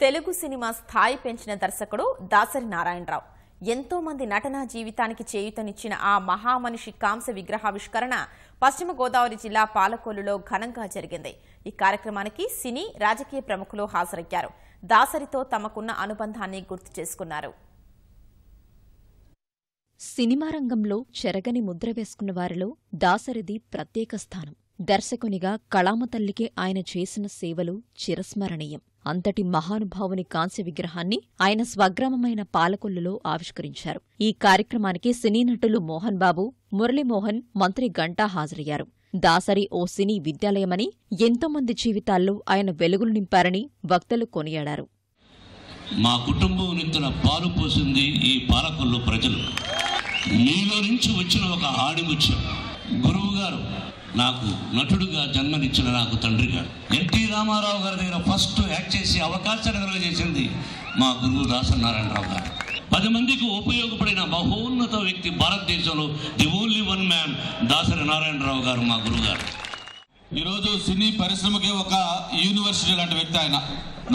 Telugu cinema స్థాయి పెంచిన దర్శకుడు దాసరి నారాయణరావు. ఎంతో మంది నటనా జీవితానికి చేయూతనిచ్చిన ఆ మహామనిషి కాంస్య విగ్రహావిష్కరణ పశ్చిమ గోదావరి జిల్లా పాలకొల్లులో ఘనంగా జరిగింది. ఈ కార్యక్రమానికి సినీ, రాజకీయ ప్రముఖులు హాజరయ్యారు. దాసరితో తమకున్న అనుబంధాన్ని గుర్తు చేసుకున్నారు. సినిమా రంగంలో చెరగని ముద్ర వేసుకున్న వారిలో దాసరిది ప్రత్యేక స్థానం. దర్శకునిగా కళామతల్లికి ఆయన చేసిన సేవలు చిరస్మరణీయం. అంతటి మహానుభావుని కాంస్య విగ్రహాన్ని ఆయన స్వగ్రామమైన పాలకొల్లులో ఆవిష్కరించారు. ఈ కార్యక్రమానికి సినీ నటులు మోహన్ బాబు, మురళీమోహన్, మంత్రి గంటా హాజరయ్యారు. దాసరి ఓ సినీ విద్యాలయమని, ఎంతోమంది జీవితాల్లో ఆయన వెలుగులు నింపారని వక్తలు కొనియాడారు. మా కుటుంబం నింతున పాలు పోసింది ఈ పాలకొల్లు ప్రజలు. మీలో నుంచి వచ్చిన ఒక ఆడిముత్యం. గురువు గారు నాకు నటుడుగా జన్మనిచ్చిన నాకు తండ్రి గారు. ఎన్టీ రామారావు గారి దగ్గర ఫస్ట్ యాక్ట్ చేసి అవకాశాన్ని కలుగజేసింది మా గురువు దాసరి నారాయణరావు గారు. 10 మందికి ఉపయోగపడిన మహోన్నత వ్యక్తి భారతదేశంలో the only one man Dasari Narayana Rao garu మా గురువు గారు. ఈరోజు సినీ పరిశ్రమకి ఒక యూనివర్సిటీ లాంటి వ్యక్తి ఆయన.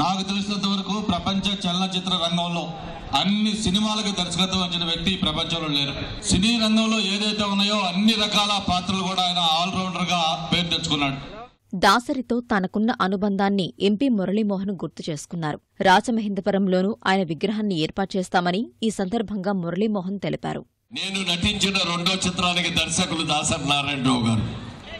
నాకు తెలిసినంత వరకు ప్రపంచ చలనచిత్ర రంగంలో అన్ని సినిమాలకు దర్శకత్వం వచ్చిన వ్యక్తి ఈ ప్రపంచంలో లేరు. సినీ రంగంలో ఏదైతే ఉన్నాయో అన్ని రకాల పాత్రలు కూడా ఆయన ఆల్రౌండర్ గా పేరు తెచ్చుకున్నాడు. దాసరితో తనకున్న అనుబంధాన్ని ఎంపీ మురళీమోహన్ గుర్తు చేసుకున్నారు. రాజమహేంద్రపురంలోనూ ఆయన విగ్రహాన్ని ఏర్పాటు చేస్తామని ఈ సందర్భంగా మురళీమోహన్ తెలిపారు. నేను నటించిన 2వ చిత్రానికి దర్శకులు దాసరి నారాయణరావు గారు.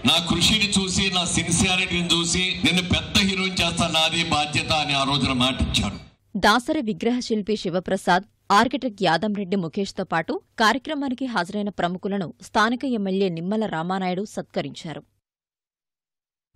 నా కృషిని చూసి, నా సిన్సియారిటీని చూసి నిన్ను పెద్ద హీరోయిన్ చేస్తా, నాది బాధ్యత అని ఆ రోజున మాటిచ్చారు. దాసరి విగ్రహ శిల్పి శివప్రసాద్, ఆర్కిటెక్ట్ యాదంరెడ్డి ముఖేష్తో పాటు కార్యక్రమానికి హాజరైన ప్రముఖులను స్థానిక ఎమ్మెల్యే నిమ్మల రామానాయుడు సత్కరించారు.